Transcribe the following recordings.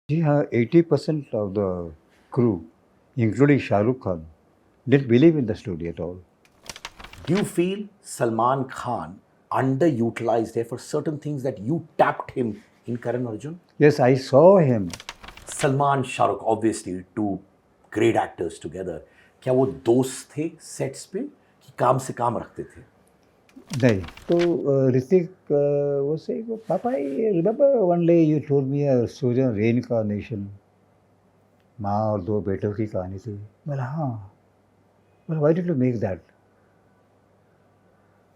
जी हाँ, 80% of the crew, including Shah Rukh Khan, didn't believe in the story at all. Do you feel Salman Khan underutilized there for certain things that you tapped him in Karan Arjun? Yes, I saw him. Salman, Shahrukh, obviously two great actors together. क्या वो दोस्त थे sets पे कि काम से काम रखते थे? नहीं, तो Hrithik was saying, "Papa, I remember one day you told me a story on reincarnation. माँ और दो बेटों की कहानी थी." बोला हाँ, बोला why did you make that?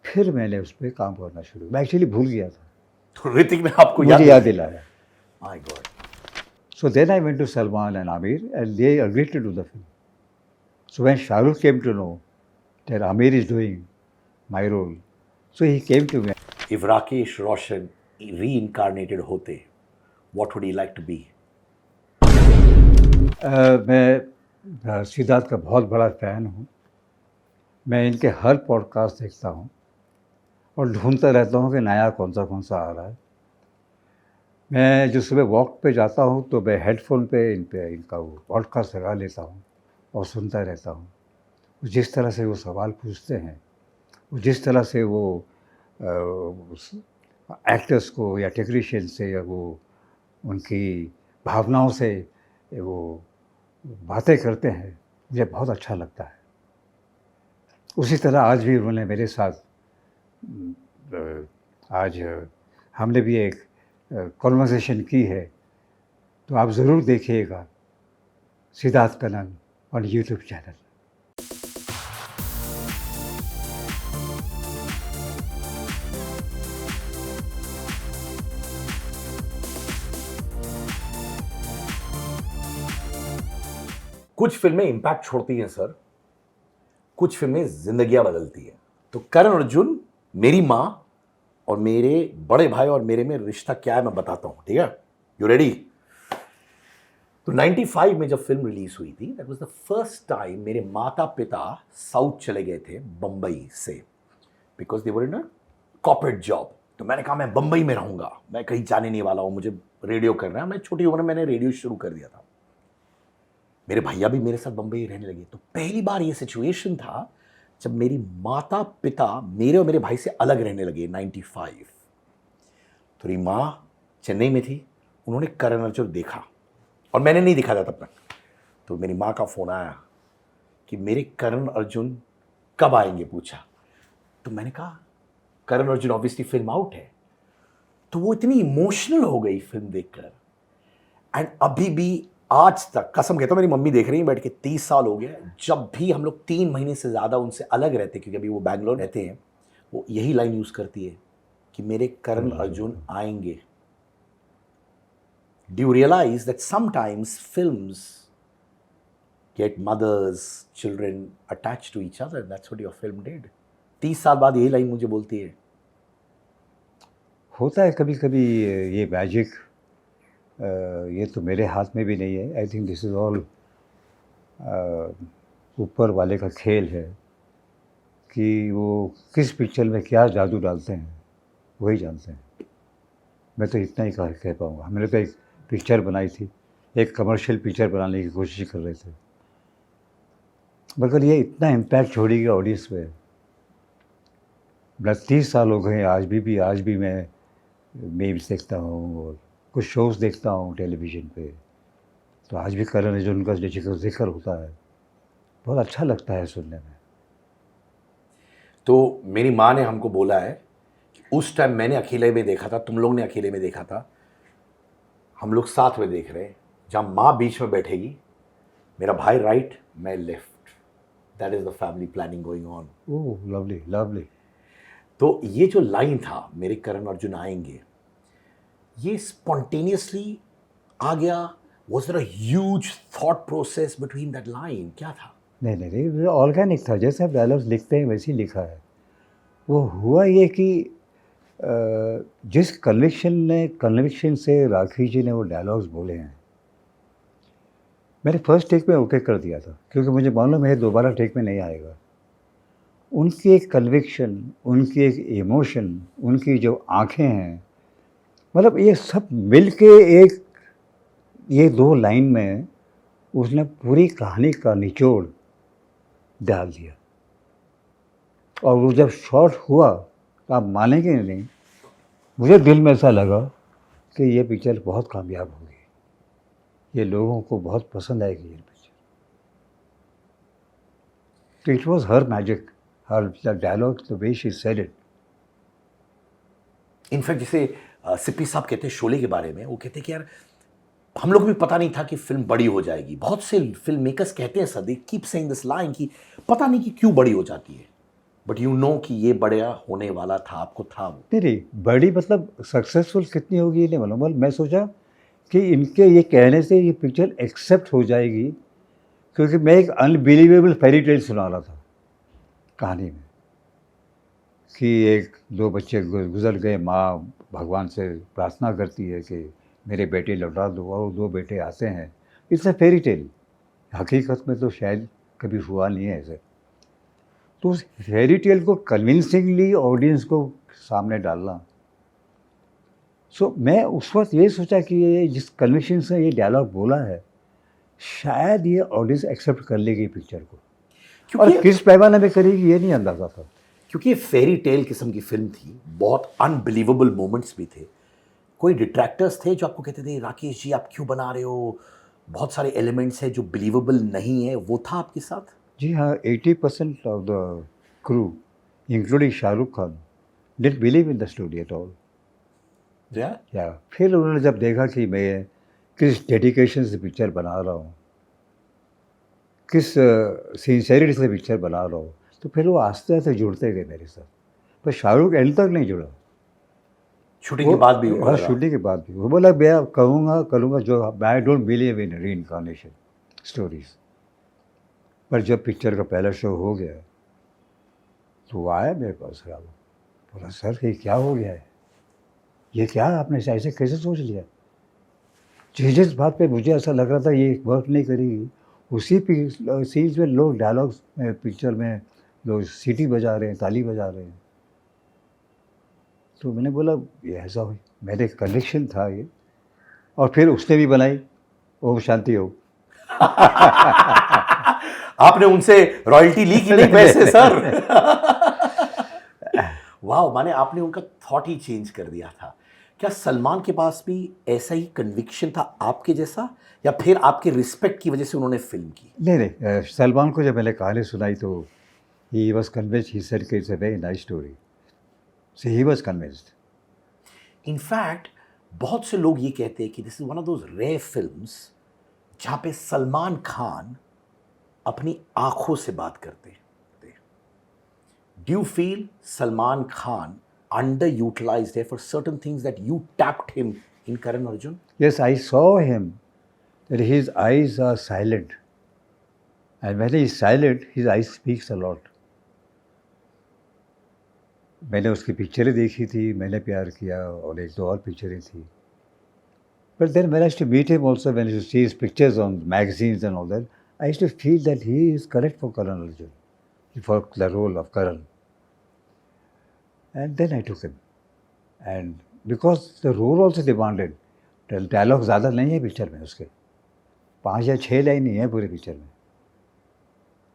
फिर मैंने उस पर काम करना शुरू, मैं एक्चुअली भूल गया था, तो ऋतिक ने आपको मुझे याद दिलाया. My God. So then I went to Salman and Amir and they agreed to do the film. So when Shah Rukh came to know that Amir is doing my role, so he came to me. If Rakesh Roshan reincarnated होते, what would he like to be? मैं सिद्धार्थ का बहुत बड़ा fan हूँ. मैं इनके हर podcast देखता हूँ और ढूंढता रहता हूँ कि नया कौन सा आ रहा है. मैं जो सुबह वॉक पे जाता हूँ तो मैं हेडफोन पे इनका वो पॉडकास्ट लगा लेता हूँ और सुनता रहता हूँ. जिस तरह से वो सवाल पूछते हैं, जिस तरह से वो एक्टर्स को या टेक्नीशियन से या वो उनकी भावनाओं से वो बातें करते हैं, मुझे बहुत अच्छा लगता है. उसी तरह आज भी उन्होंने मेरे साथ आज हमने भी एक कॉन्वर्सेशन की है, तो आप ज़रूर देखिएगा Siddharth Kannan on YouTube channel. कुछ फिल्में इम्पैक्ट छोड़ती हैं सर, कुछ फिल्में जिंदगियां बदलती हैं. तो करण अर्जुन, मेरी माँ और मेरे बड़े भाई और मेरे में रिश्ता क्या है मैं बताता हूँ, ठीक है? You ready? तो 95 में जब फिल्म रिलीज हुई थी, that was the first time मेरे माता पिता साउथ चले गए थे बम्बई से, because they were in a corporate job. तो मैंने कहा मैं बम्बई में रहूंगा, मैं कहीं जाने नहीं वाला हूँ, मुझे रेडियो करना है. मैं छोटी उम्र में मैंने रेडियो शुरू कर दिया था. मेरे भैया भी मेरे साथ बम्बई रहने लगे. तो पहली बार ये सिचुएशन था जब मेरी माता पिता मेरे और मेरे भाई से अलग रहने लगे 95. तो मेरी माँ चेन्नई में थी, उन्होंने करण अर्जुन देखा और मैंने नहीं देखा था तब तक. तो मेरी माँ का फ़ोन आया कि मेरे करण अर्जुन कब आएंगे, पूछा. तो मैंने कहा Karan Arjun obviously film out है. तो वो इतनी इमोशनल हो गई फिल्म देखकर. एंड अभी भी आज तक कसम कहता हूँ, मेरी मम्मी देख रही है बैठ के, 30 साल हो गया, जब भी हम लोग 3 महीने से ज़्यादा उनसे अलग रहते, क्योंकि अभी वो बैंगलोर रहते हैं, वो यही लाइन यूज़ करती है कि मेरे करण अर्जुन आएंगे. Do you realize that sometimes films get mothers, children attached to each other? That's what your film did. 30 साल बाद यही लाइन मुझे बोलती है. होता है कभी कभी ये मैजिक. ये तो मेरे हाथ में भी नहीं है. I think this is all ऊपर वाले का खेल है कि वो किस पिक्चर में क्या जादू डालते हैं, वही जानते हैं. मैं तो इतना ही कह पाऊँगा. मैंने तो एक पिक्चर बनाई थी, एक कमर्शियल पिक्चर बनाने की कोशिश कर रहे थे, मगर ये इतना इम्पैक्ट छोड़ेगी ऑडियंस में. 30 साल हो गए, आज भी मैं मीम्स देखता हूँ और कुछ शोज़ देखता हूँ टेलीविज़न पे, तो आज भी करण अर्जुन का जिक्र होता है. बहुत अच्छा लगता है सुनने में. तो मेरी माँ ने हमको बोला है कि उस टाइम मैंने अकेले में देखा था, तुम लोग ने अकेले में देखा था, हम लोग साथ में देख रहे हैं. जहाँ माँ बीच में बैठेगी, मेरा भाई राइट, मैं left. That is the family planning going on. Oh lovely lovely. तो ये जो लाइन था मेरे करण अर्जुन आएंगे, ये स्पॉन्टेनियसली आ गया. Was there a huge thought process between that line? क्या था? नहीं, ऑर्गेनिक था. जैसे आप डायलॉग्स लिखते हैं वैसे ही लिखा है. वो हुआ ये कि जिस कन्विक्शन से राखी जी ने वो डायलॉग्स बोले हैं, मैंने फर्स्ट टेक में ओके कर दिया था, क्योंकि मुझे मालूम है दोबारा टेक में नहीं आएगा. उनकी एक कन्विक्शन, उनकी एक इमोशन, उनकी जो आँखें हैं, मतलब ये सब मिल के एक ये 2 लाइन में उसने पूरी कहानी का निचोड़ डाल दिया। और वो जब शॉट हुआ तो आप मानेंगे नहीं, मुझे दिल में ऐसा लगा कि ये पिक्चर बहुत कामयाब होगी, ये लोगों को बहुत पसंद आएगी ये पिक्चर। तो it was her magic, her dialogue, the way she said it. In fact जैसे सिप्पी साहब कहते हैं शोले के बारे में, वो कहते हैं कि यार हम लोग भी पता नहीं था कि फिल्म बड़ी हो जाएगी। बहुत से फिल्म मेकर्स कहते हैं sir, they keep saying this line कि पता नहीं कि क्यों बड़ी हो जाती है, बट यू नो कि ये बड़ा होने वाला था, आपको था वो। नहीं, बड़ी मतलब सक्सेसफुल कितनी होगी ये नहीं मालूम। मैं सोचा कि इनके ये कहने से ये पिक्चर एक्सेप्ट हो जाएगी, क्योंकि मैं एक अनबिलीवेबल फेरी टेल सुना रहा था कहानी में कि एक 2 बच्चे गुजर गए, माँ भगवान से प्रार्थना करती है कि मेरे बेटे लौटा दो, और 2 बेटे आते हैं। इट्स अ फेरी टेल, हकीकत में तो शायद कभी हुआ नहीं है ऐसे। तो उस फेरी टेल को कन्विंसिंगली ऑडियंस को सामने डालना, सो मैं उस वक्त ये सोचा कि ये जिस कन्विक्शन से ये डायलॉग बोला है, शायद ये ऑडियंस एक्सेप्ट कर लेगी पिक्चर को, और क्योंकि किस पैमाने में करेगी ये नहीं अंदाजा था। क्योंकि ये फेरी टेल किस्म की फिल्म थी, बहुत अनबिलीवेबल मोमेंट्स भी थे। कोई डिट्रैक्टर्स थे जो आपको कहते थे राकेश जी आप क्यों बना रहे हो, बहुत सारे एलिमेंट्स हैं जो बिलीवेबल नहीं है, वो था आपके साथ? जी हाँ, 80% of the crew including Shahrukh Khan didn't believe in the story at all. या फिर उन्होंने जब देखा कि मैं किस डेडिकेशन से पिक्चर बना रहा हूँ, किस सिंसेरिटी से पिक्चर बना रहा हूँ, तो फिर वो आस्ते आस्ते जुड़ते गए मेरे साथ। पर शाहरुख एंड तक नहीं जुड़ा। शूटिंग के बाद भी हाँ, शूटिंग के बाद भी वो बोला मैं करूँगा जो, I don't believe in reincarnation stories. पर जब पिक्चर का पहला शो हो गया तो वो आया मेरे पास, बोला सर ये क्या हो गया है, ये क्या आपने ऐसे कैसे सोच लिया। जिस बात पे मुझे ऐसा लग रहा था ये वर्क नहीं करेगी, उसी सीन्स में लोग डायलॉग्स में, पिक्चर में लोग सीटी बजा रहे हैं, ताली बजा रहे हैं। तो मैंने बोला ये ऐसा हुई, मेरे कनेक्शन था ये। और फिर उसने भी बनाई, ओम शांति हो। आपने उनसे रॉयल्टी ली कि नहीं पैसे सर? वाह, माने आपने उनका थॉट ही चेंज कर दिया था। क्या सलमान के पास भी ऐसा ही कन्विक्शन था आपके जैसा, या फिर आपके रिस्पेक्ट की वजह से उन्होंने फिल्म की? नहीं, सलमान को जब मैंने कहानी सुनाई तो he was convinced, he said कि it's a very nice story, so he was convinced. In fact बहुत से लोग ये कहते हैं कि this is one of those rare films जहाँ पे सलमान खान अपनी आंखों से बात करते हैं। Do you feel Salman Khan underutilized there for certain things that you tapped him in Karan Arjun? Yes, I saw him that his eyes are silent, and when he is silent, his eyes speaks a lot. मैंने उसकी पिक्चरें देखी थी, मैंने प्यार किया, और 1-2 और पिक्चरें थी। But then when I used to meet him also, when I used to see his pictures on magazines and all that, I used to feel that he is correct for Karan Arjun, for the role of Karan. And then I took him, and because the role also demanded, dialogue ज़्यादा नहीं है picture में, उसके 5 या 6 line ही है पूरे picture में,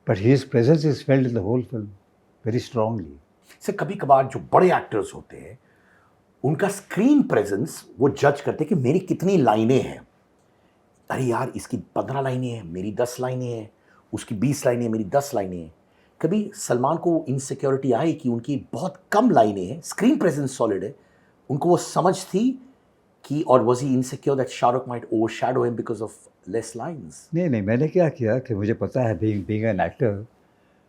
but his presence is felt in the whole film very strongly. से कभी कभार जो बड़े एक्टर्स होते हैं उनका स्क्रीन प्रेजेंस वो जज करते हैं कि मेरी कितनी लाइनें हैं। अरे यार इसकी 15 लाइनें हैं, मेरी 10 लाइनें हैं, उसकी 20 लाइनें, मेरी 10 लाइनें हैं। कभी सलमान को इनसिक्योरिटी आई कि उनकी बहुत कम लाइनें हैं, स्क्रीन प्रेजेंस सॉलिड है, उनको वो समझ थी कि, और was he insecure that Shahrukh might overshadow him because of less lines? नहीं, मैंने क्या किया कि मुझे पता है बीइंग एन एक्टर,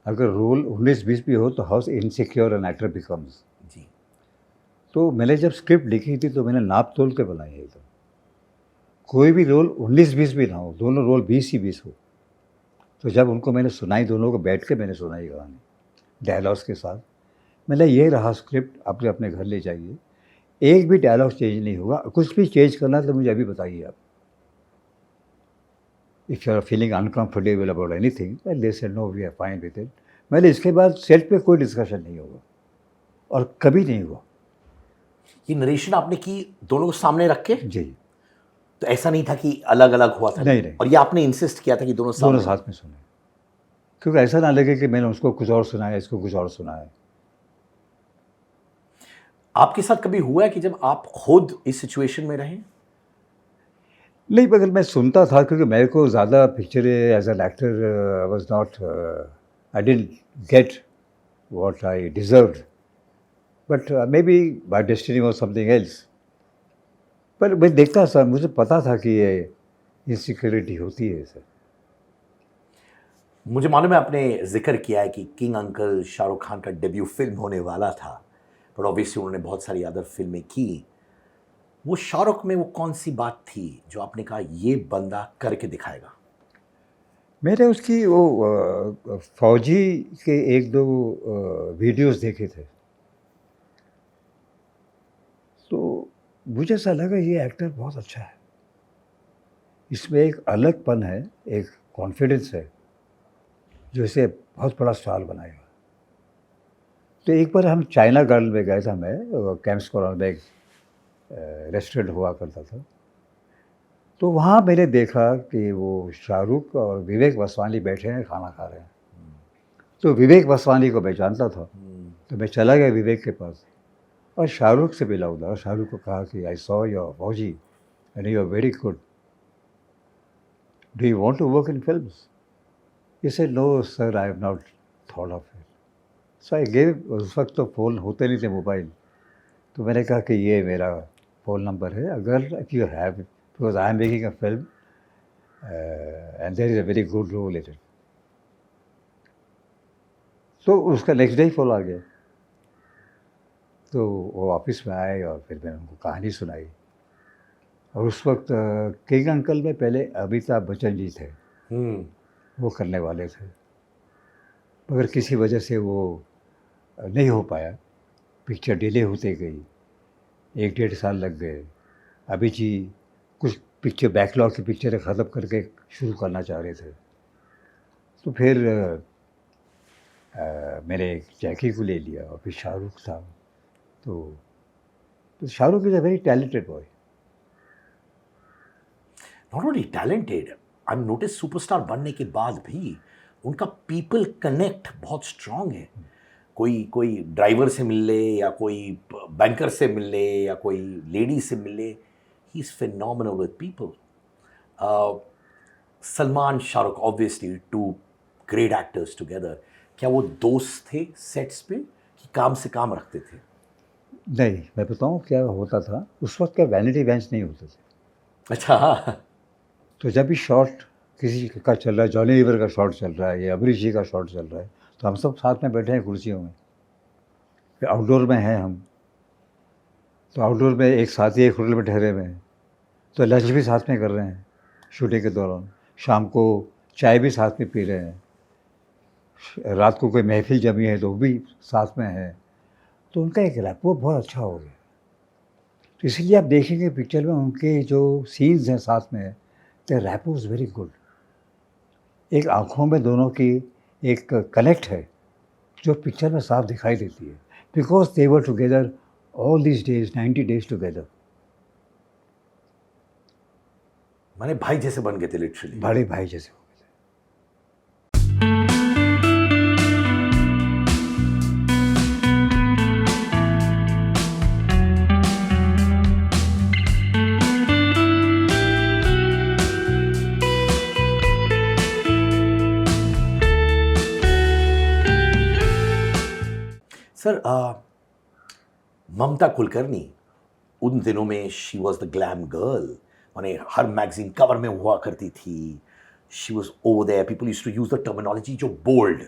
अगर रोल 19-20 भी हो तो how insecure an actor becomes. जी। तो मैंने जब स्क्रिप्ट लिखी थी तो मैंने नाप तोल के बनाई है, तो कोई भी रोल 19-20 भी ना हो, दोनों रोल 20 ही 20 हो। तो जब उनको मैंने सुनाई, दोनों को बैठ के मैंने सुनाई कहानी डायलॉग्स के साथ, मैंने ये रहा स्क्रिप्ट, अपने अपने घर ले जाइए, एक भी डायलॉग चेंज नहीं होगा, कुछ भी चेंज करना है तो मुझे अभी बताइए आप। If you are feeling uncomfortable about anything, they said no we are fine with it. मैंने इसके बाद सेट पे कोई डिस्कशन नहीं होगा, और कभी नहीं हुआ। ये नरेशन आपने की दोनों को सामने रख के? जी। तो ऐसा नहीं था कि अलग अलग हुआ था? नहीं, नहीं। और ये आपने इंसिस्ट किया था कि दोनों दोनों साथ साथ में सुने, क्योंकि ऐसा ना लगे कि मैंने उसको कुछ और सुनाया, इसको कुछ और सुनाया। आपके साथ कभी हुआ है कि जब आप खुद इस सिचुएशन में रहे? नहीं, मगर मैं सुनता था, क्योंकि मेरे को ज़्यादा picture as an actor I was not, I didn't get what I deserved, but maybe my destiny was something else. पर मैं देखता था, मुझे पता था कि ये इनसिक्योरिटी होती है सर। मुझे मालूम है आपने जिक्र किया है कि किंग अंकल शाहरुख खान का डेब्यू फिल्म होने वाला था, पर ऑब्वियसली उन्होंने बहुत सारी अदर फिल्में की। वो शाहरुख में वो कौन सी बात थी जो आपने कहा ये बंदा करके दिखाएगा? मैंने उसकी वो फौजी के एक दो वीडियोस देखे थे, तो मुझे ऐसा लगा ये एक्टर बहुत अच्छा है, इसमें एक अलगपन है, एक कॉन्फिडेंस है जो इसे बहुत बड़ा स्टार बनाएगा। तो एक बार हम चाइना गार्डन में गए थे, मैं कैंप्स कॉलोनी में एक रेस्टोरेंट हुआ करता था, तो वहाँ मैंने देखा कि वो शाहरुख और विवेक वसवानी बैठे हैं, खाना खा रहे हैं। तो विवेक वसवानी को मैं जानता था, तो मैं चला गया विवेक के पास और शाहरुख से मिला उधर, और शाहरुख को कहा कि I saw your Fauji and you are very good, do you want to work in films? He said no sir, I have not thought of it. So I gave, उस वक्त तो फ़ोन होते नहीं थे मोबाइल, तो मैंने कहा कि ये मेरा फ़ोन नंबर है, अगर if you have, because I am making a film and there is a very good role in it. तो उसका नेक्स्ट डे ही फ़ोन आ गया, तो वो ऑफिस में आए और फिर मैंने उनको कहानी सुनाई। और उस वक्त किंग अंकल में पहले अमिताभ बच्चन जी थे, वो करने वाले थे, मगर किसी वजह से वो नहीं हो पाया, पिक्चर डिले होते गई, 1-1.5 साल लग गए। अभी जी कुछ पिक्चर बैकलॉग की पिक्चरें ख़त्म करके शुरू करना चाह रहे थे, तो फिर मैंने जैकी को ले लिया और फिर शाहरुख था, तो Shahrukh is a very talented boy. Not only talented, I notice superstar बनने के बाद भी उनका पीपल कनेक्ट बहुत स्ट्रांग है। कोई कोई ड्राइवर से मिल ले या कोई बैंकर से मिल ले या कोई लेडी से मिल ले, he is phenomenal with people. Salman Shahrukh obviously two great actors together, क्या वो दोस्त थे सेट्स पे कि काम से काम रखते थे? नहीं, मैं बताऊँ क्या होता था, उस वक्त क्या वैनिटी वैन्स नहीं होते थे। अच्छा, हाँ। तो जब भी शॉट किसी का चल रहा है, जॉनी लीवर का शॉट चल रहा है या अमरीश जी का शॉट चल रहा है, तो हम सब साथ में बैठे हैं कुर्सियों में। फिर आउटडोर में हैं हम, तो आउटडोर में एक साथी एक होटल में ठहरे हुए हैं, तो लंच भी साथ में कर रहे हैं शूटिंग के दौरान, शाम को चाय भी साथ में पी रहे हैं, रात को कोई महफिल जमी है तो वो भी साथ में है। तो उनका एक रैपो बहुत अच्छा हो गया। तो इसलिए आप देखेंगे पिक्चर में उनके जो सीन्स हैं साथ में, the rapport is very good. एक आँखों में दोनों की एक कनेक्ट है जो पिक्चर में साफ दिखाई देती है, because they were together all these days, 90 days together. माने भाई जैसे बन गए थे लिटरली। बड़े भाई जैसे हो गए थे। सर, ममता कुलकर्णी उन दिनों में she was the glam girl, माने हर मैगजीन कवर में हुआ करती थी। She was over there, people used to use the terminology जो बोल्ड,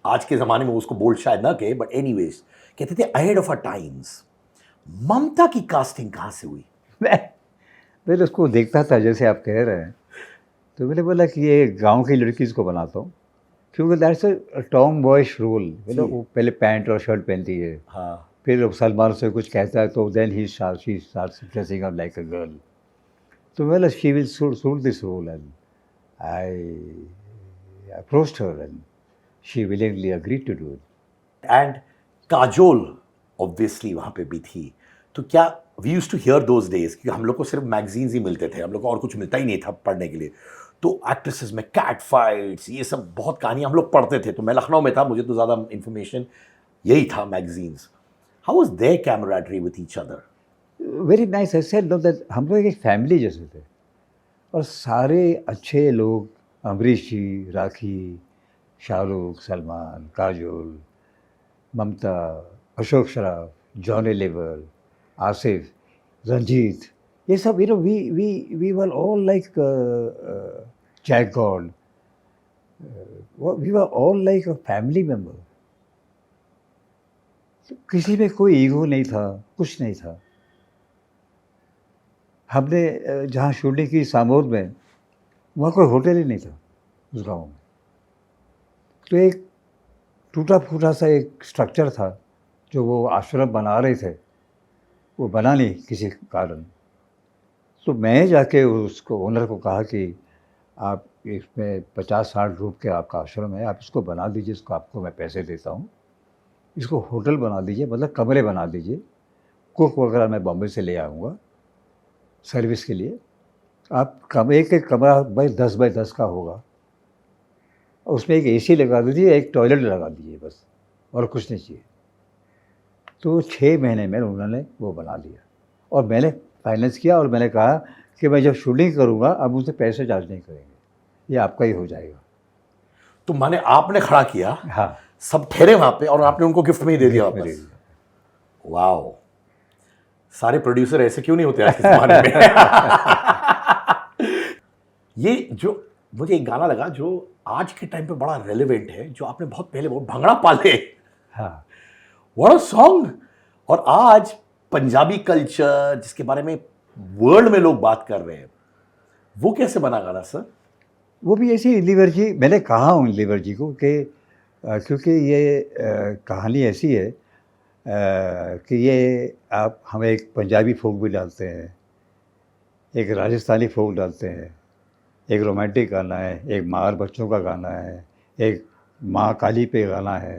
आज के ज़माने में उसको बोल्ड शायद ना कहे, बट एनीवेज कहते थे अहेड ऑफ अ टाइम्स। ममता की कास्टिंग कहाँ से हुई? मैं उसको देखता था जैसे आप कह रहे हैं, तो मैंने बोला कि ये गांव की लड़की इसको बनाता हूँ, क्योंकि that's a tomboyish role. मतलब वो पहले पैंट और शर्ट पहनती है, हाँ, फिर सलमान से कुछ कहता है तो then he starts dressing up like a girl. तो बोला she will suit this role, and I approached her and she willingly agreed to do it. And Kajol obviously वहाँ पे भी थी, तो क्या we use to hear those days, क्योंकि हम लोग को सिर्फ मैगजीन्स ही मिलते थे, हम लोग को और कुछ मिलता ही नहीं था पढ़ने के लिए। तो एक्ट्रेसेस में कैट फाइट्स, ये सब बहुत कहानियाँ हम लोग पढ़ते थे। तो मैं लखनऊ में था, मुझे तो ज़्यादा इन्फॉर्मेशन यही था, magazines. How was there camaraderie with each other? Very nice. I said no that हम लोग एक फैमिली जैसे थे, और सारे अच्छे लोग, अमरीश जी, राखी, शाहरुख, सलमान, काजोल, ममता, अशोक शराफ, जॉनी लीवर, आसिफ, रंजीत, ये सब we were all like jack god, we were all like a family member. किसी में कोई ईगो नहीं था, कुछ नहीं था। हमने जहाँ शूटिंग की सामोद में, वहाँ कोई होटल ही नहीं था उस गांव में। तो एक टूटा फूटा सा एक स्ट्रक्चर था जो वो आश्रम बना रहे थे, वो बना नहीं किसी कारण। तो मैं जाके उसको ओनर को कहा कि आप इसमें 50-60 रूम के आपका आश्रम है, आप इसको बना दीजिए, इसको आपको मैं पैसे देता हूँ, इसको होटल बना दीजिए, मतलब कमरे बना दीजिए, कुक वगैरह मैं बॉम्बे से ले आऊँगा सर्विस के लिए। आप एक एक कमरा भाई 10 बाई 10 का होगा, उसमें एक एसी लगा दीजिए, एक टॉयलेट लगा दीजिए, बस, और कुछ नहीं चाहिए। तो 6 महीने में उन्होंने वो बना दिया, और मैंने फाइनेंस किया, और मैंने कहा कि मैं जब शूटिंग करूँगा अब मुझसे पैसे चार्ज नहीं करेंगे, ये आपका ही हो जाएगा। तो माने आपने खड़ा किया, हाँ, सब ठहरे वहां पे, और आपने उनको गिफ्ट में ही दे दिया गिफ्ट में दे वापस। दिया। वाओ, सारे प्रोड्यूसर ऐसे क्यों नहीं होते आज के जमाने में? ये जो मुझे एक गाना लगा जो आज के टाइम पे बड़ा रेलेवेंट है, जो आपने बहुत पहले बहुत, भंगड़ा पाले। हाँ, व्हाट अ सॉन्ग। और आज पंजाबी कल्चर जिसके बारे में वर्ल्ड में लोग बात कर रहे हैं, वो कैसे बना गाना सर? वो भी ऐसी लीवर जी, मैंने कहा हूँ लीवर जी को कि क्योंकि ये कहानी ऐसी है कि ये आप हमें एक पंजाबी फोक भी डालते हैं, एक राजस्थानी फोक डालते हैं, एक रोमांटिक गाना है, एक मार बच्चों का गाना है, एक माँ काली पे गाना है।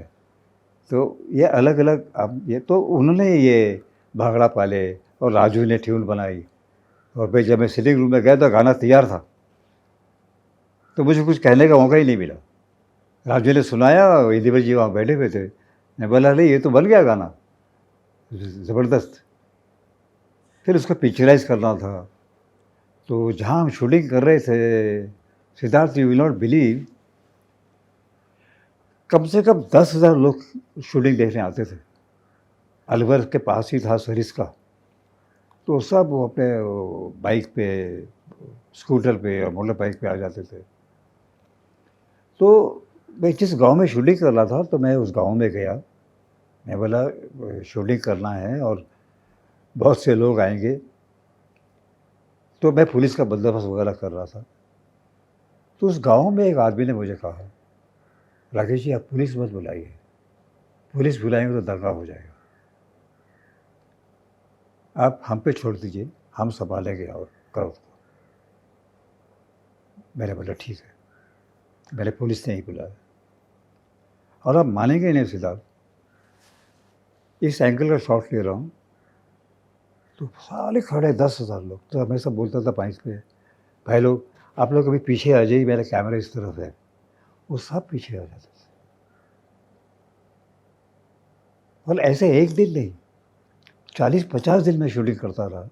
तो ये अलग अलग, अब ये तो उन्होंने ये भांगड़ा पाले और राजू ने ट्यून बनाई, और भाई जब मैं सिटिंग रूम में गया तो गाना तैयार था, तो मुझे कुछ कहने का मौका ही नहीं मिला। राजू ने सुनाया, ईदीवर जी वहाँ बैठे हुए थे, मैं बोला अरे ये तो बन गया गाना, ज़बरदस्त। फिर उसको पिक्चराइज करना था। तो जहाँ हम शूटिंग कर रहे थे, Siddharth, you will not believe, कम से कम 10,000 लोग शूटिंग देखने आते थे। अलवर के पास ही था सरिस्का। तो सब वो अपने बाइक पे, स्कूटर पे और मोटर बाइक पे आ जाते थे। तो मैं जिस गांव में शूटिंग कर रहा था, तो मैं उस गांव में गया। मैं बोला शूटिंग करना है और बहुत से लोग आएंगे, तो मैं पुलिस का बंदोबस्त वगैरह कर रहा था। तो उस गांव में एक आदमी ने मुझे कहा, राकेश जी आप पुलिस मत बुलाइए, पुलिस बुलाएंगे तो दंगा हो जाएगा, आप हम पे छोड़ दीजिए, हम संभालेंगे और करो उसको। मैंने बोला ठीक है। मैंने पुलिस नहीं बुलाया। और आप मानेंगे नहीं सिद्धार्थ, इस एंगल का शॉट ले रहा हूँ, तो सारे खड़े 10,000 लोग। तो मैं सब बोलता था पाइस पे, भाई लोग आप लोग कभी पीछे आ जाइए, मेरा कैमरा इस तरफ है। वो सब पीछे आ जाते थे। और ऐसे एक दिन नहीं, 40-50 दिन में शूटिंग करता रहा,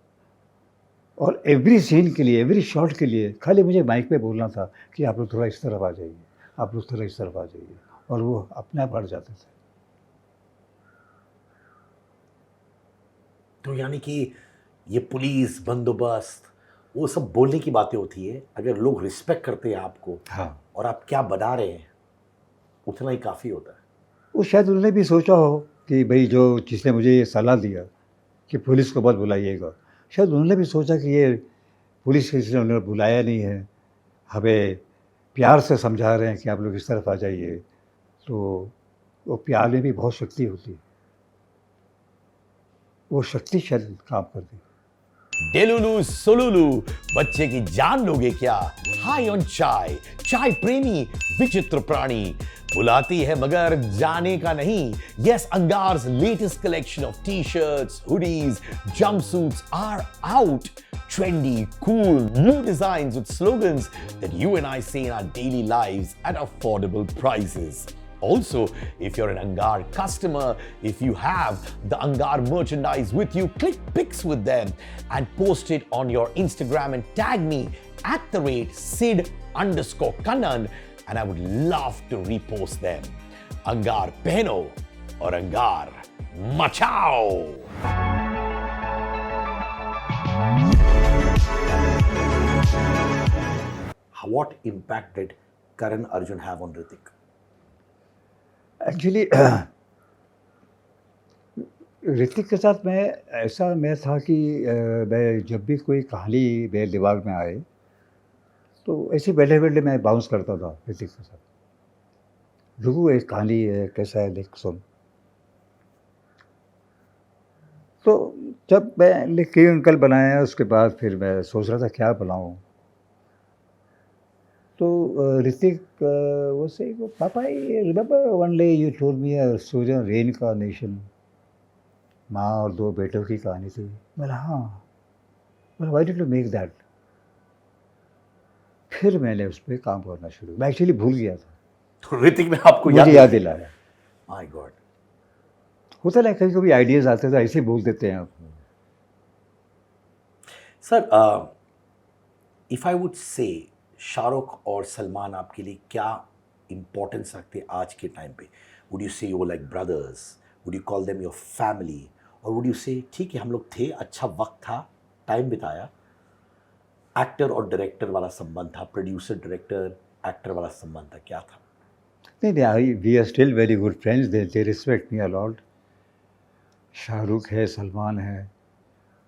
और एवरी सीन के लिए, एवरी शॉट के लिए खाली मुझे माइक पे बोलना था कि आप लोग थोड़ा इस तरफ आ जाइए, आप लोग थोड़ा इस तरफ आ जाइए, और वो अपने आप हट जाते थे। तो यानी कि ये पुलिस बंदोबस्त, वो सब बोलने की बातें होती है। अगर लोग रिस्पेक्ट करते हैं आपको, हाँ, और आप क्या बना रहे हैं, उतना ही काफ़ी होता है। वो शायद उन्होंने भी सोचा हो कि भाई जो जिसने मुझे ये सलाह दिया कि पुलिस को मत बुलाइएगा, शायद उन्होंने भी सोचा कि ये पुलिस किसी ने उन्हें बुलाया नहीं है, हमें प्यार से समझा रहे हैं कि आप लोग इस तरफ आ जाइए। तो वो प्यार में भी बहुत शक्ति होती है, वो शक्ति शायद काम करती है। डेलुलू सोलुलू, बच्चे की जान लोगे क्या? हाई ऑन चाय, चाय प्रेमी विचित्र प्राणी, बुलाती है मगर जाने का नहीं. Yes, Angar's latest collection of t-shirts, hoodies, jumpsuits are out. Trendy, cool, new designs with slogans that you and I see in our daily lives at affordable prices. Also, if you're an Angar customer, if you have the Angar merchandise with you, click pics with them and post it on your Instagram and tag me @Sid_Kannan and I would love to repost them. Angar pehno और Angar Macau. What impact did Karan Arjun have on Hrithik? Actually Hrithik के साथ मैं था कि मैं जब भी कोई कहानी मेरे दिमाग में आए तो ऐसे बैठे बैठे मैं बाउंस करता था ऋतिक के साथ. रुको एक कहानी है, कैसा है देख सुन. तो जब मैं लिख के अंकल बनाया उसके बाद फिर मैं सोच रहा था क्या बनाऊँ. तो ऋतिक वो से पापा remember one day you told me a story on reincarnation. माँ और दो बेटों की कहानी थी. बोला हाँ. बोला why did you make that. फिर मैंने उस पर काम करना शुरू. मैं एक्चुअली भूल गया था. तो ऋतिक ने आपको मुझे याद दिलाया. My God. होता ना कभी कभी आइडियाज आते तो ऐसे ही बोल देते हैं आप. Sir, if I would say Shahrukh और सलमान आपके लिए क्या इंपॉर्टेंस रखते हैं आज के टाइम पे? वुड यू से you like brothers? Would you call them your family? और वुड यू से ठीक है हम लोग थे, अच्छा वक्त था, टाइम बिताया, एक्टर और डायरेक्टर वाला संबंध था, प्रोड्यूसर डायरेक्टर एक्टर वाला संबंध था, क्या था? नहीं, we are still very good friends. They respect me a lot. Shahrukh है, सलमान है.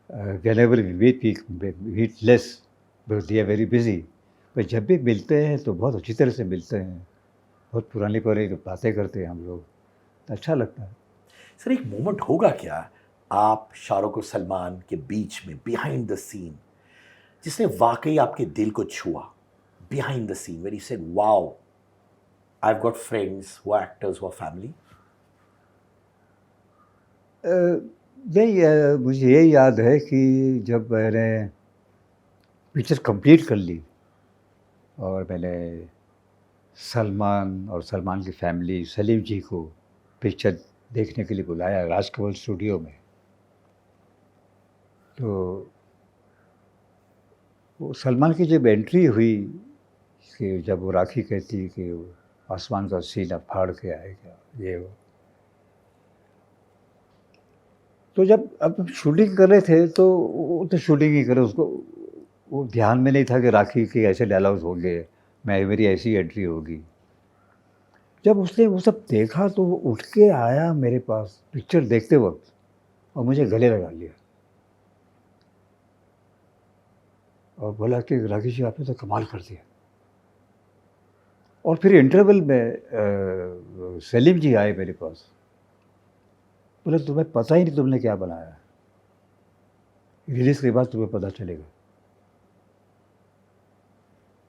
whenever we meet less because they are very busy. पर जब भी मिलते हैं तो बहुत अच्छी तरह से मिलते हैं. बहुत पुरानी बातें करते हैं हम लोग. अच्छा लगता है. सर, एक मोमेंट होगा क्या आप शाहरुख और सलमान के बीच में बिहाइंड द सीन जिसने वाकई आपके दिल को छुआ? Behind the scene were you said wow, I have got friends who are actors who are family. नहीं, मुझे ये याद है कि जब मैंने पिक्चर कंप्लीट कर ली और मैंने सलमान और सलमान की फैमिली सलीम जी को पिक्चर देखने के लिए बुलाया राजकमल स्टूडियो में. तो वो सलमान की जब एंट्री हुई कि जब वो राखी कहती कि वो आसमान का सीना फाड़ के आएगा ये वो. तो जब अब शूटिंग कर रहे थे तो वो तो शूटिंग ही करे, उसको वो ध्यान में नहीं था कि राखी के ऐसे डायलॉग्स होंगे, मेरी ऐसी एंट्री होगी. जब उसने वो सब देखा तो वो उठ के आया मेरे पास पिक्चर देखते वक्त और मुझे गले लगा लिया और बोला कि राखी जी आपने तो कमाल कर दिया. और फिर इंटरवल में सलीम जी आए मेरे पास. बोले तुम्हें पता ही नहीं तुमने क्या बनाया, रिलीज के बाद तुम्हें पता चलेगा.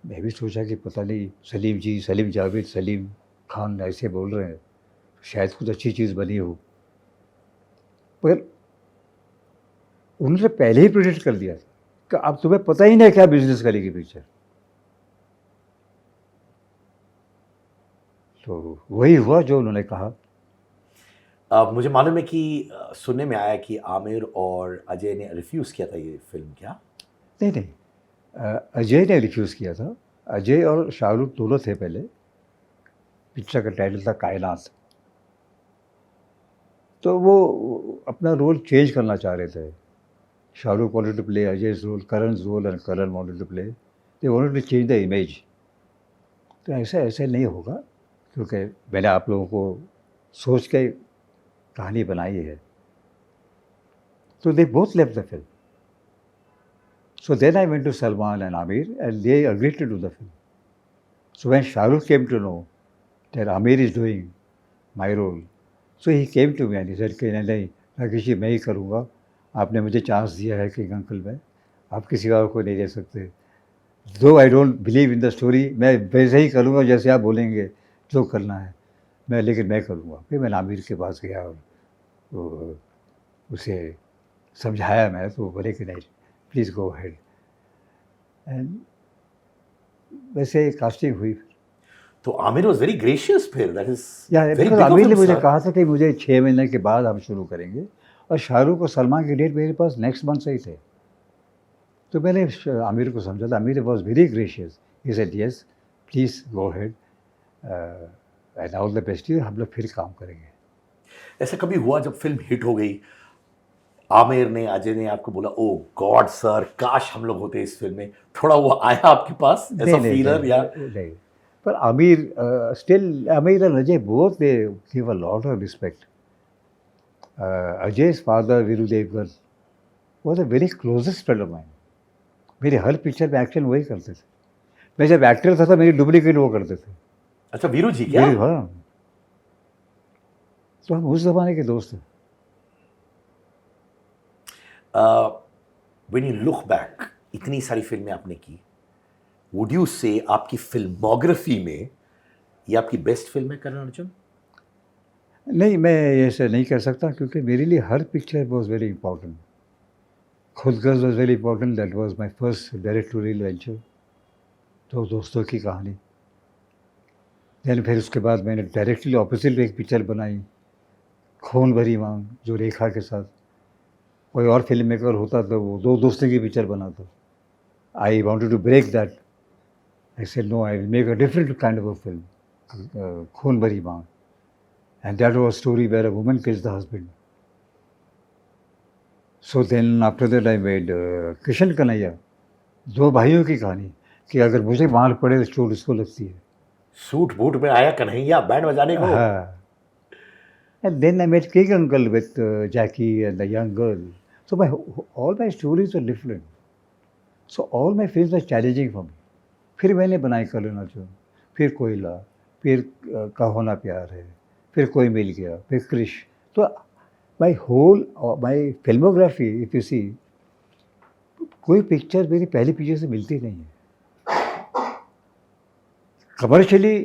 मैं भी सोचा कि पता नहीं सलीम जी, सलीम जावेद, सलीम खान ऐसे बोल रहे हैं, शायद कुछ अच्छी चीज़ बनी हो. पर उन्होंने पहले ही प्रेडिक्ट कर दिया था कि अब तुम्हें पता ही नहीं क्या बिजनेस करेगी पिक्चर. तो वही हुआ जो उन्होंने कहा. मुझे मालूम है कि सुनने में आया कि आमिर और अजय ने रिफ्यूज़ किया था ये फिल्म, क्या? नहीं, अजय ने रिफ्यूज़ किया था. अजय और शाहरुख दोनों थे पहले. पिक्चर का टाइटल था कायनात. तो वो अपना रोल चेंज करना चाह रहे थे. Shahrukh wanted to play Ajay's role, Karan's role, and Karan wanted to play. They wanted to change the image. तो ऐसे नहीं होगा क्योंकि मैंने आप लोगों को सोच के कहानी बनाई है. So they both left the film. So then I went to Salman and Amir and they agreed to do the film. So when Shahrukh came to know that Amir is doing my role, so he came to me and he said कि नहीं राकेश जी मैं ही करूँगा, आपने मुझे chance दिया है कि uncle में आप किसी और को नहीं दे सकते। दो I don't believe in the story, मैं वैसे ही करूँगा जैसे आप बोलेंगे जो करना है मैं, लेकिन मैं करूँगा। फिर मैंने आमिर के पास गया और वो उसे समझाया मैं, तो वो बोले कि नहीं प्लीज़ गो अहेड। एंड वैसे कास्टिंग हुई। तो आमिर वाज वेरी ग्रेशियस, फिर दैट इज या very because big of Aamir him ने मुझे सर। कहा था कि मुझे 6 महीने के बाद हम शुरू करेंगे, और शाहरुख और सलमान की डेट मेरे पास नेक्स्ट मंथ से ही थे। तो मैंने आमिर को समझा था। Aamir was very gracious, he said yes please go ahead and all the best you, हम लोग फिर काम करेंगे। ऐसा कभी हुआ जब फिल्म हिट हो गई, आमिर ने, अजय ने आपको बोला ओ गॉड सर काश हम लोग होते इस फिल्म में, थोड़ा वो आया आपके पास ऐसा नहीं, नहीं, फीलर नहीं, या? नहीं। पर Aamir still Aamir and Ajay both they give a lot of respect. Ajay's father Viru Devgan was a very closest friend of mine. मेरी हर पिक्चर में एक्शन वही करते थे। मैं जब एक्टर था तो मेरी डुप्लीकेट वो करते थे। अच्छा, वीरू जी क्या? मेरी हाँ, तो हम उस ज़माने के दोस्त थे। व्हेन यू लुक बैक, इतनी सारी फिल्में आपने की, वुड यू से आपकी फिल्मोग्राफी में ये आपकी बेस्ट फिल्म है करण अर्जुन? नहीं, मैं ऐसे नहीं कह सकता क्योंकि मेरे लिए हर picture was very important. Khudgarz was very important, that was my first directorial venture, तो दोस्तों की कहानी। देन फिर उसके बाद मैंने डायरेक्टली ऑपोज़िट एक पिक्चर बनाई, खून भरी माँग, जो रेखा के साथ। कोई और फ़िल्म मेकर होता तो वो 2 दोस्तों की पिक्चर बनाता। I wanted to break that. I said no, I will make a different kind of a film, Khoon Bhari Maang, and that was story where a woman kills the husband. So then after that I made Kishan Kanhaiya, 2 भाइयों की कहानी कि अगर मुझे मार पड़े तो चोट उसको लगती है। सूट बूट में आया कन्हैया बैंड बजाने को। हाँ, and then I met King Uncle with Jackie and the young girl. So all my stories are different. So all my films are challenging for me. फिर मैंने बनाई करण अर्जुन, फिर कोयला, फिर कहो ना प्यार है, फिर कोई मिल गया, फिर क्रिश। तो my whole my filmography if you see, कोई पिक्चर मेरी पहली पिक्चर से मिलती नहीं है। Commercially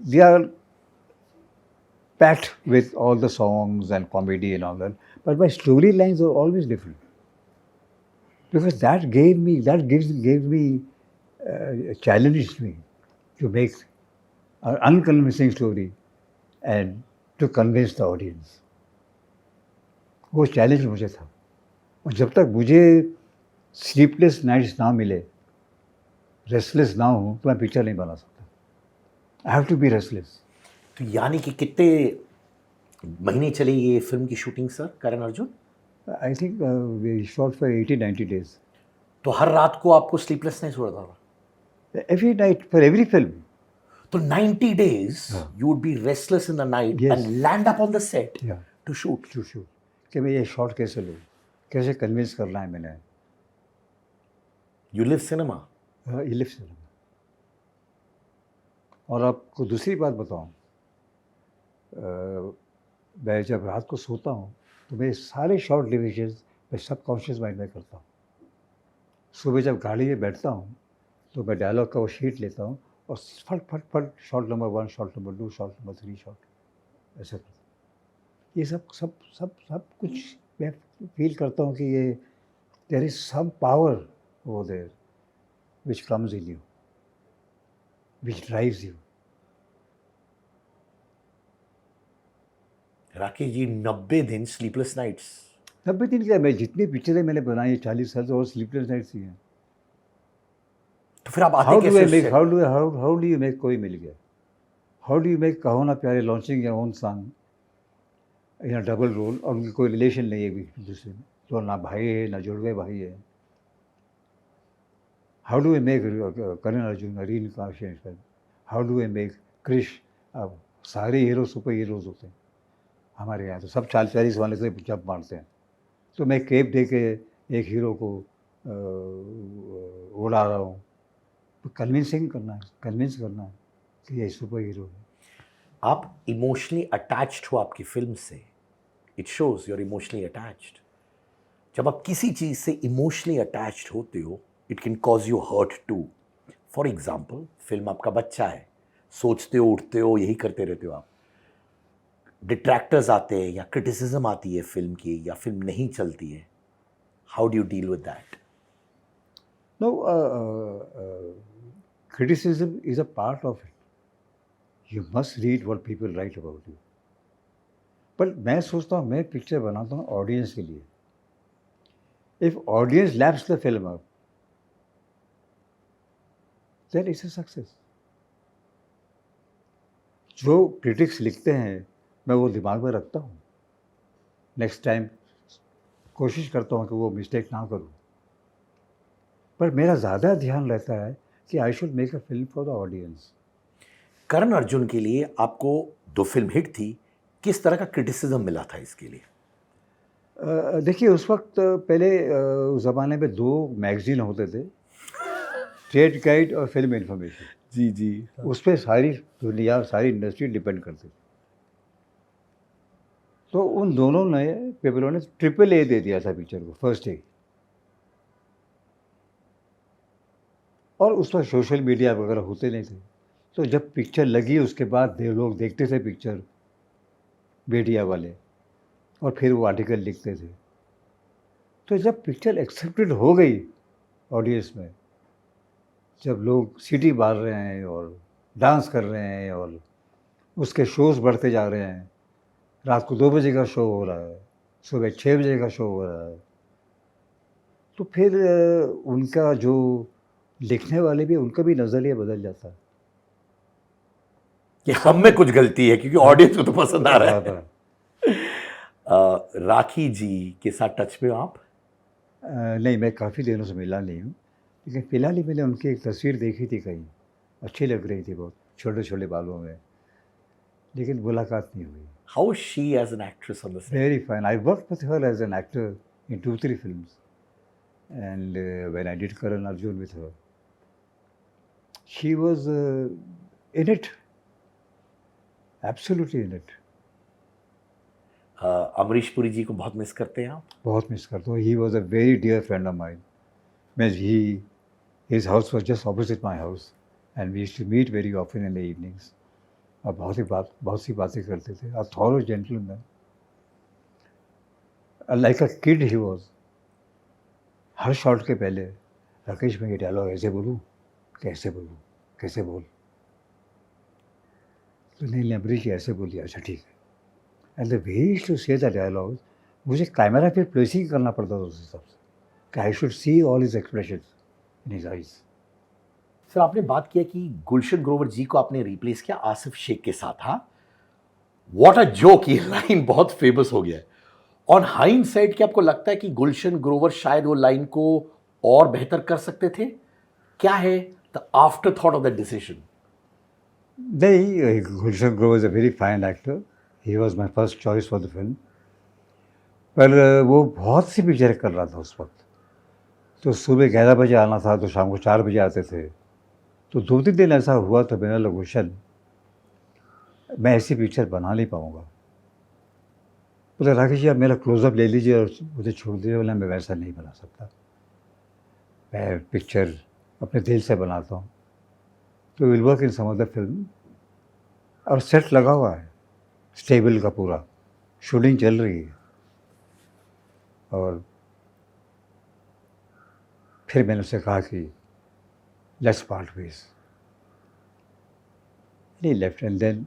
they are packed with all the songs and comedy and all that, but my storylines are always different because gave me challenged me to make an unconvincing story and to convince the audience. वो challenge मुझे था, और जब तक मुझे sleepless nights ना मिले, restless ना हूँ, तो मैं पिक्चर नहीं बना सकता। I have to be restless. तो यानी कि कितने महीने चली ये फिल्म की shooting sir Karan Arjun? I think we shot for 80-90 days. तो हर रात को आपको स्लीपलेसनेस हो रहा था? Every night for every film. तो 90 days you would be restless in the night Yes. and land up on the set Yeah. to shoot. To shoot कि मैं ये शॉट कैसे लूँ, कैसे कन्विंस करना है मैंने। You live cinema. Ellipse film. और आपको दूसरी बात बताऊँ, मैं जब रात को सोता हूँ तो मैं सारे शॉर्ट डिविजन्स मैं सबकॉन्शियस माइंड में करता हूँ। सुबह जब गाड़ी में बैठता हूँ तो मैं डायलॉग का वो शीट लेता हूँ और फट फट फट shot number 1, shot number 2, shot number 3, shot ऐसा करता हूँ। ये सब सब सब सब कुछ मैं फील करता हूँ कि ये there is some power over there which comes in you, which drives you. Rakesh ji 90 दिन स्लीपलेस नाइट्स। 90 दिन क्या, मैं जितनी पिक्चरें मैंने बनाई है 40 साल से, और स्लीपलेस नाइट्स ही हैं। तो फिर आप आते कैसे उससे? हाउ डू यू मेक कोई मिल गया? How do you make Kaho Naa Pyaar launching your own song in a double role, और उनकी कोई रिलेशन नहीं है एक दूसरे में, तो ना भाई है ना जुड़वे भाई है। How do I make Karan Arjun reincarnation? How do I make Krrish? अब सारे हीरो सुपर हीरोज़ होते हैं हमारे यहाँ, तो सब 40 वाले से जब मारते हैं, तो मैं केप दे के एक हीरो को उड़ा रहा हूँ। तो कन्विंस करना है कि ये सुपर हीरो है। आप इमोशनली अटैच्ड हो आपकी फिल्म से, it shows you are emotionally attached. जब आप किसी चीज से इमोशनली अटैच्ड होते हो, it can cause you hurt too. For example, film आपका बच्चा है, सोचते हो, उठते हो, यही करते रहते हो आप, डिट्रैक्टर्स आते हैं या क्रिटिसिज्म आती है फिल्म की, या फिल्म नहीं चलती है, how do you deal with that? No, criticism is a part of it. You must read what people write about you. पर मैं सोचता हूँ, मैं पिक्चर बनाता हूँ ऑडियंस के लिए. If audience laps the film up, then it's a success. जो क्रिटिक्स लिखते हैं मैं वो दिमाग में रखता हूँ. नेक्स्ट टाइम कोशिश करता हूँ कि वो मिस्टेक ना करूँ. पर मेरा ज़्यादा ध्यान रहता है कि I should make a film for the audience. Karan Arjun के लिए आपको दो फिल्म हिट थी, किस तरह का क्रिटिसिज्म मिला था इसके लिए? देखिए, उस वक्त पहले उस ज़माने में 2 मैगज़ीन होते थे, ट्रेड गाइड और फिल्म इन्फॉर्मेशन. जी जी। उस पे सारी दुनिया, सारी इंडस्ट्री डिपेंड करती थी. तो उन दोनों ने पेपरों ने ट्रिपल ए दे दिया था पिक्चर को, फर्स्ट डे. और उस वक्त सोशल मीडिया वगैरह होते नहीं थे. तो जब पिक्चर लगी उसके बाद लोग देखते थे पिक्चर, मीडिया वाले, और फिर वो आर्टिकल लिखते थे. तो जब पिक्चर एक्सेप्टेड हो गई ऑडियंस में, जब लोग सीटी मार रहे हैं और डांस कर रहे हैं और उसके शोज़ बढ़ते जा रहे हैं, रात को 2 बजे का शो हो रहा है, सुबह 6 बजे का शो हो रहा है, तो फिर उनका जो लिखने वाले भी, उनका भी नज़रिया बदल जाता है. कि हम में कुछ गलती है क्योंकि ऑडियंस को तो पसंद आ रहा है. हाँ. राखी जी के साथ टच में हो आप? नहीं, मैं काफ़ी दिनों से मिला नहीं हूँ, लेकिन फ़िलहाल ही मैंने उनकी एक तस्वीर देखी थी कहीं, अच्छी लग रही थी बहुत, छोटे छोटे बालों में, लेकिन मुलाकात नहीं हुई. How is she as an actress on the set? Very fine. I worked with her as an actor in 2-3 films, and when I did Karan Arjun with her, she was in it, absolutely in it. Amrish Puri ji को बहुत miss करते हैं आप? बहुत miss करता हूँ. He was a very dear friend of mine. His house was just opposite my house, and we used to meet very often in the evenings. और बहुत सी बातें करते थे. A thorough gentleman. Like a kid he was. Her shot के पहले, राकेश मैं ये dialogue ऐसे बोलूँ, कैसे बोलूँ, कैसे बोल, तो नहीं अमरीश ऐसे बोलिए, अच्छा ठीक है. And the way he used to say the dialogue, मुझे कैमरा फिर प्लेसिंग करना पड़ता था उस हिसाब से कि I should see all his expression in his eyes. Sir, आपने बात किया कि गुलशन ग्रोवर जी को आपने रिप्लेस किया आसिफ शेख के साथ. हाँ, व्हाट अ जोक, ये लाइन बहुत फेमस हो गया है. ऑन हाइंडसाइट क्या आपको लगता है कि गुलशन ग्रोवर शायद वो लाइन को और बेहतर कर सकते थे? क्या है the afterthought of that decision? नहीं, Gulshan Grover is a very fine actor. He was my first choice for the film. पर वो बहुत सी पिक्चर कर रहा था उस वक्त. तो सुबह 11 बजे आना था, तो शाम को 4 बजे आते थे. तो 2-3 दिन ऐसा हुआ तो मैंने बोला, गुलशन मैं ऐसी पिक्चर बना नहीं पाऊँगा. बोले, राकेश जी आप मेरा क्लोजअप ले लीजिए और मुझे छोड़ दीजिए. बोला, मैं वैसा नहीं बना सकता, मैं पिक्चर अपने दिल से बनाता हूँ. तो will work in some other film. और सेट लगा हुआ है स्टेबल का, पूरा शूटिंग चल रही है. और फिर मैंने उससे कहा कि let's part ways. He left, and then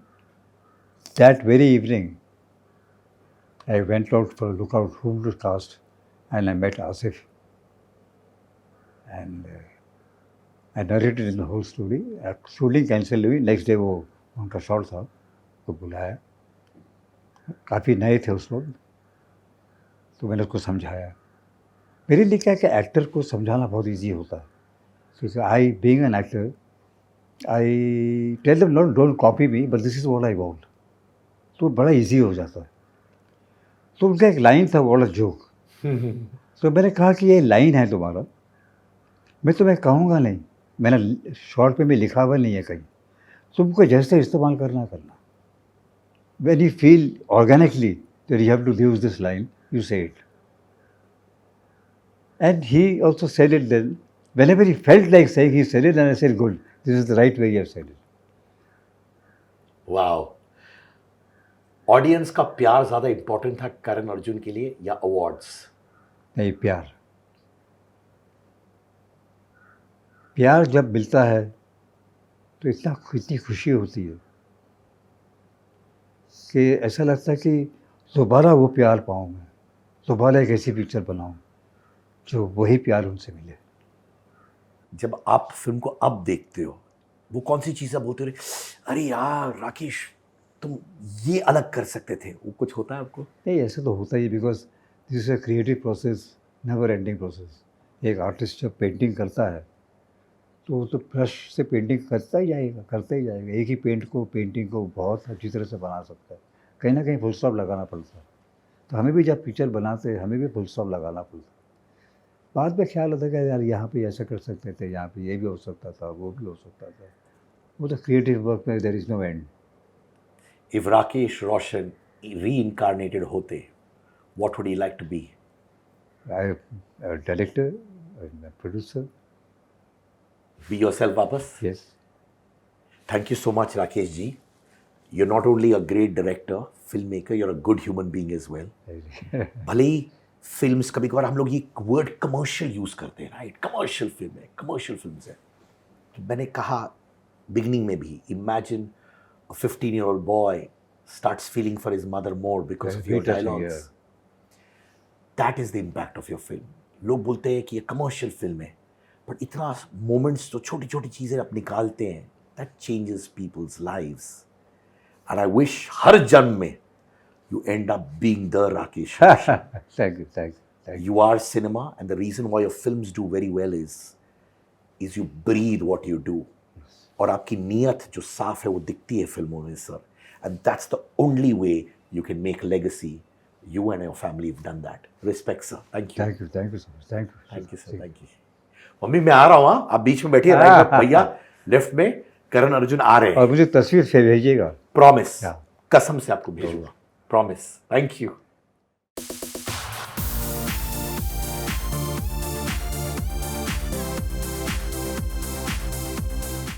that very evening I went out for a lookout whom to cast, and I met Asif, and I narrated in the whole story. Shooting cancel हुई, next day वो उनका shot था, तो बुलाया. काफ़ी नए थे उस वक्त, तो मैंने उसको समझाया. मेरे लिए क्या है कि एक्टर को समझाना बहुत ईजी होता है, क्योंकि I being an actor I tell them don't copy me but this is what I want, तो बड़ा ईजी हो जाता है. तो उनका एक लाइन था, व्हाट अ जोक. तो मैंने कहा कि ये लाइन है तुम्हारा, मैं तुम्हें कहूँगा नहीं, मैंने शॉर्ट पे भी लिखा हुआ नहीं है कहीं, तुमको जैसे इस्तेमाल करना करना. When you feel organically that you have to use this line, you say it. And he also said it then. Whenever he felt like saying, he said it, and I said, "Good. This is the right way you have said it." Wow. Audience का प्यार ज्यादा important था करण अर्जुन के लिए या awards? नहीं, प्यार। प्यार जब मिलता है तो इतनी खुशी होती है कि ऐसा लगता है कि दोबारा वो प्यार पाऊँ मैं, दोबारा एक ऐसी पिक्चर बनाऊँ जो वही प्यार उनसे मिले। जब आप फिल्म को अब देखते हो, वो कौन सी चीज़ आप बोलते हो, अरे यार राकेश तुम ये अलग कर सकते थे, वो कुछ होता है आपको? नहीं, ऐसा तो होता ही, because this is a creative process, never ending process. एक आर्टिस्ट जब पेंटिंग करता है तो वो तो ब्रश से पेंटिंग करता ही जाएगा। एक ही पेंटिंग को बहुत अच्छी तरह से बना सकता है। कहीं ना कहीं फुल स्टॉप लगाना पड़ता है। तो हमें भी जब पिक्चर बनाते हैं हमें भी फुल स्टॉप लगाना पड़ता है। बाद में ख्याल आता है कि यार यहाँ पे ऐसा कर सकते थे, यहाँ पे ये भी हो सकता था, वो भी हो सकता था। वो तो क्रिएटिव वर्क में there is no end. If Rakesh Roshan reincarnated होते, what would he like to be? Director, producer. Be yourself वापस? Yes. Thank you so much Rakesh ji. You're not only a great director, filmmaker, you're a good human being as well. भले ही films कभी कभार हम लोग ये word commercial use करते हैं, right? Commercial film है, कमर्शियल फिल्म्स है। तो मैंने कहा बिगनिंग में भी, imagine a 15-year-old boy starts feeling for his mother more because of your dialogues. That is the impact of your film. लोग बोलते हैं कि ये कमर्शियल फिल्म है, बट इतना मोमेंट्स जो छोटी छोटी चीज़ें आप निकालते हैं, that changes people's lives. And I wish हर जन्म में you end up being the Rakesh. Thank you. You are cinema, and the reason why your films do very well is you breathe what you do. और आपकी नीयत जो साफ है वो दिखती है फिल्मों में sir. And that's the only way you can make legacy. You and your family have done that. Respect sir. Thank you. Thank you so much. Thank you sir. Thank you. Mummy मैं आ रहा हूँ, हाँ आप बीच में बैठिए, right में भैया, left में करण अर्जुन आ रहे हैं। और मुझे तस्वीर से भेजिएगा। प्रॉमिस, कसम से आपको भेजूंगा, प्रॉमिस। Thank you.